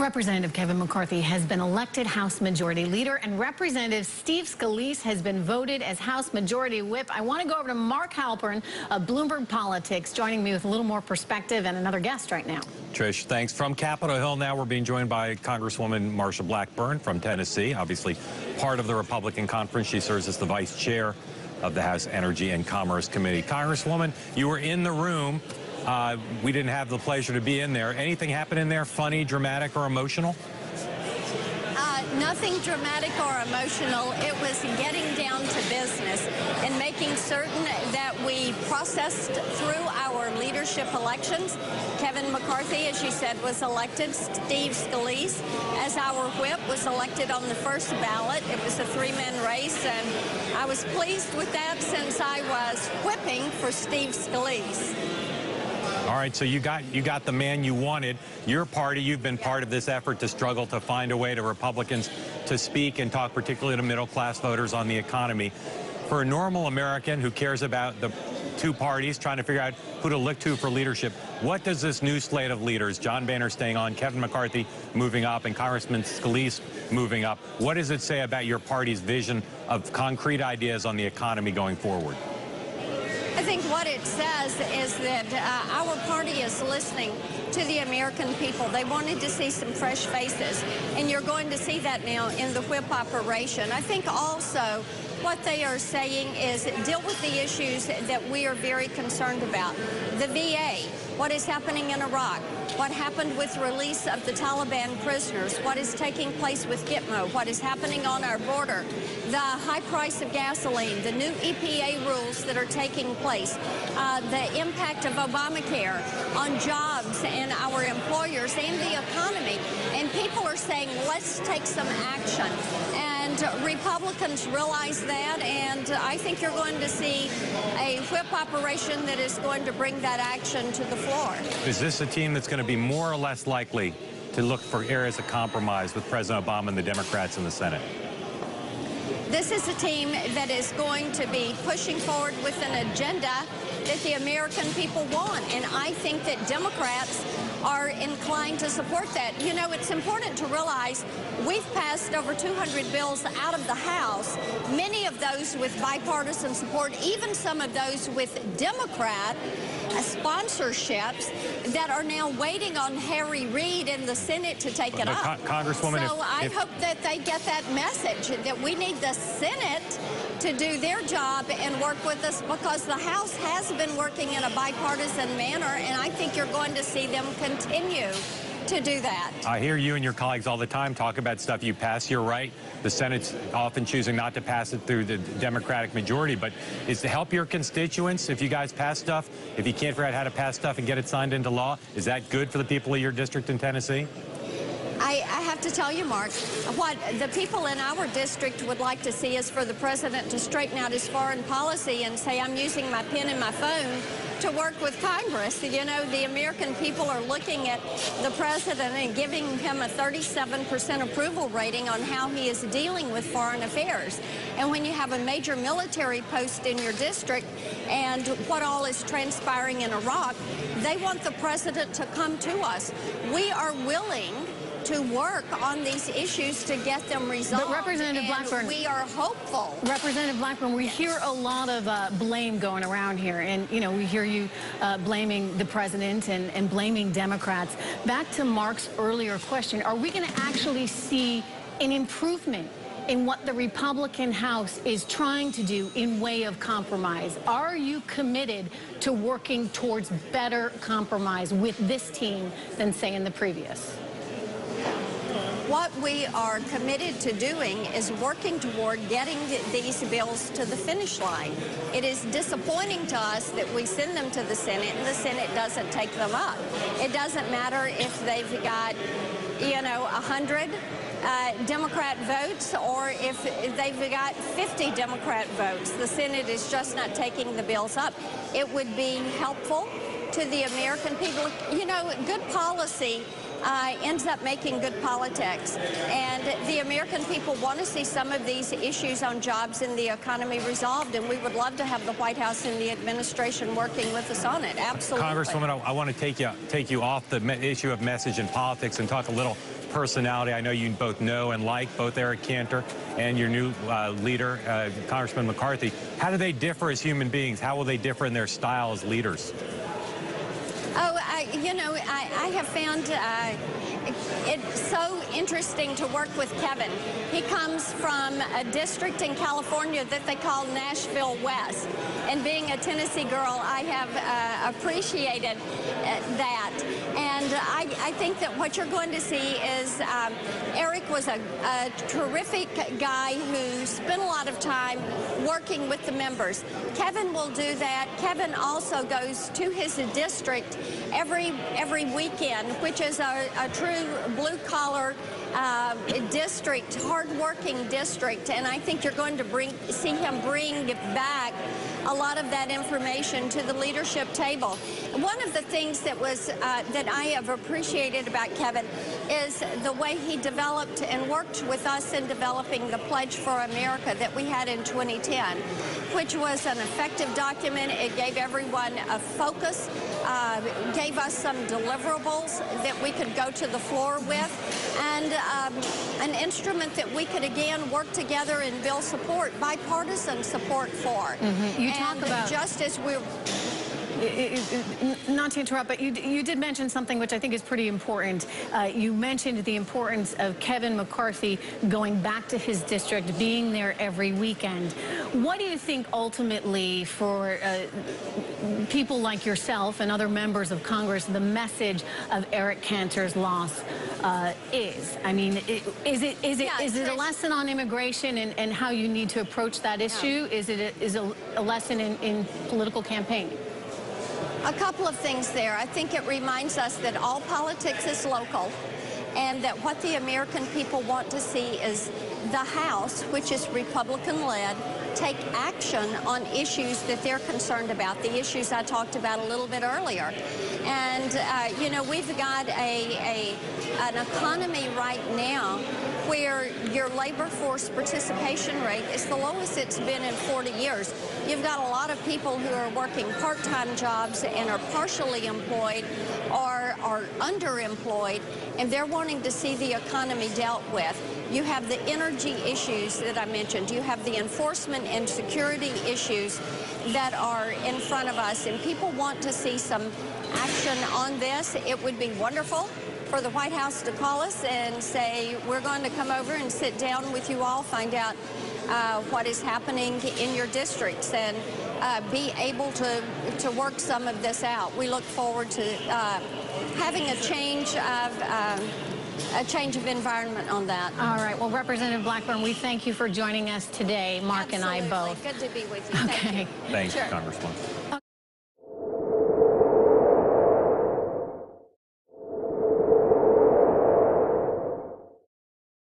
Representative Kevin McCarthy has been elected House Majority Leader, and Representative Steve Scalise has been voted as House Majority Whip. I want to go over to Mark Halpern of Bloomberg Politics, joining me with a little more perspective and another guest right now. Trish, thanks. From Capitol Hill now, we're being joined by Congresswoman Marsha Blackburn from Tennessee, obviously part of the Republican conference. She serves as the vice chair of the House Energy and Commerce Committee. Congresswoman, you were in the room. We didn't have the pleasure to be in there. Anything happen in there funny, dramatic, or emotional? Nothing dramatic or emotional. It was getting down to business and making certain that we processed through our leadership elections. Kevin McCarthy, as you said, was elected. Steve Scalise, as our whip, was elected on the first ballot. It was a three-man race, and I was pleased with that since I was whipping for Steve Scalise. All right, so you got the man you wanted. Your party, you've been part of this effort to struggle to find a way to Republicans to speak and talk particularly to middle-class voters on the economy. For a normal American who cares about the two parties, trying to figure out who to look to for leadership, what does this new slate of leaders, John Boehner staying on, Kevin McCarthy moving up, and Congressman Scalise moving up, what does it say about your party's vision of concrete ideas on the economy going forward? I think what it says is that our party is listening to the American people. They wanted to see some fresh faces, and you're going to see that now in the whip operation. I think also what they are saying is deal with the issues that we are very concerned about. The VA, what is happening in Iraq, what happened with release of the Taliban prisoners, what is taking place with Gitmo, what is happening on our border, the high price of gasoline, the new EPA rules that are taking place, the impact of Obamacare on jobs and our employers and the economy. And people are saying, let's take some action. And Republicans realize that, and I think you're going to see a whip operation that is going to bring that action to the floor. Is this a team that's going to be more or less likely to look for areas of compromise with President Obama and the Democrats in the Senate? This is a team that is going to be pushing forward with an agenda that the American people want, and I think that Democrats are inclined to support that. You know, it's important to realize we've passed over 200 bills out of the House, many of those with bipartisan support, even some of those with Democrat sponsorships that are now waiting on Harry Reid in the Senate to take it up. Congresswoman, so I hope that they get that message, that we need the Senate to do their job and work with us, because the House has been working in a bipartisan manner, and I think you're going to see them continue to do that. I hear you and your colleagues all the time talk about stuff you pass. You're right. The Senate's often choosing not to pass it through the Democratic majority, but is to help your constituents if you guys pass stuff, if you can't figure out how to pass stuff and get it signed into law, is that good for the people of your district in Tennessee? I have to tell you, Mark, what the people in our district would like to see is for the president to straighten out his foreign policy and say, I'm using my pen and my phone to work with Congress. You know, the American people are looking at the president and giving him a 37% approval rating on how he is dealing with foreign affairs. And when you have a major military post in your district and what all is transpiring in Iraq, they want the president to come to us. We are willing to work on these issues to get them resolved. But Representative Blackburn, we are hopeful. Representative Blackburn, we hear a lot of blame going around here, and you know, we hear you blaming the president and blaming Democrats. Back to Mark's earlier question, are we going to actually see an improvement in what the Republican House is trying to do in way of compromise? Are you committed to working towards better compromise with this team than, say, in the previous? What we are committed to doing is working toward getting these bills to the finish line. It is disappointing to us that we send them to the Senate and the Senate doesn't take them up. It doesn't matter if they've got, you know, 100 Democrat votes or if they've got 50 Democrat votes. The Senate is just not taking the bills up. It would be helpful to the American people. You know, good policy ends up making good politics. And the American people want to see some of these issues on jobs and the economy resolved, and we would love to have the White House and the administration working with us on it. Absolutely. Congresswoman, I want to take you off the issue of message and politics and talk a little personality. I know you both know and like both Eric Cantor and your new leader, Congressman McCarthy. How do they differ as human beings? How will they differ in their style as leaders? Oh, I have found it's so interesting to work with Kevin. He comes from a district in California that they call Nashville West. And being a Tennessee girl, I have appreciated that. And I think that what you're going to see is Eric was a terrific guy who spent a lot of time working with the members. Kevin will do that. Kevin also goes to his district every weekend, which is a true blue-collar district, hard-working district, and I think you're going to see him bring back a lot of that information to the leadership table. One of the things that I have appreciated about Kevin is the way he developed and worked with us in developing the Pledge for America that we had in 2010, which was an effective document. It gave everyone a focus, gave us some deliverables that we could go to the floor with, and an instrument that we could again work together and build support, bipartisan support for. Mm-hmm. You talk about just as we're. Not to interrupt, but you did mention something which I think is pretty important. You mentioned the importance of Kevin McCarthy going back to his district, being there every weekend. What do you think ultimately for people like yourself and other members of Congress, the message of Eric Cantor's loss is? I mean, is it a lesson on immigration and how you need to approach that issue? Is it a lesson in political campaigning? A couple of things there. I think it reminds us that all politics is local, and that what the American people want to see is the House, which is Republican-led, take action on issues that they're concerned about, the issues I talked about a little bit earlier. And, we've got an economy right now where your labor force participation rate is the lowest it's been in 40 years. You've got a lot of people who are working part-time jobs and are partially employed or are underemployed, and they're wanting to see the economy dealt with. You have the energy issues that I mentioned. You have the enforcement and security issues that are in front of us, and people want to see some action on this. It would be wonderful for the White House to call us and say, we're going to come over and sit down with you all, find out what is happening in your districts, and be able to work some of this out. We look forward to having a change of environment on that. All right. Well, Representative Blackburn, we thank you for joining us today, Mark Absolutely. and I both. Good to be with you. Thank you. Thanks, Sure. Congresswoman.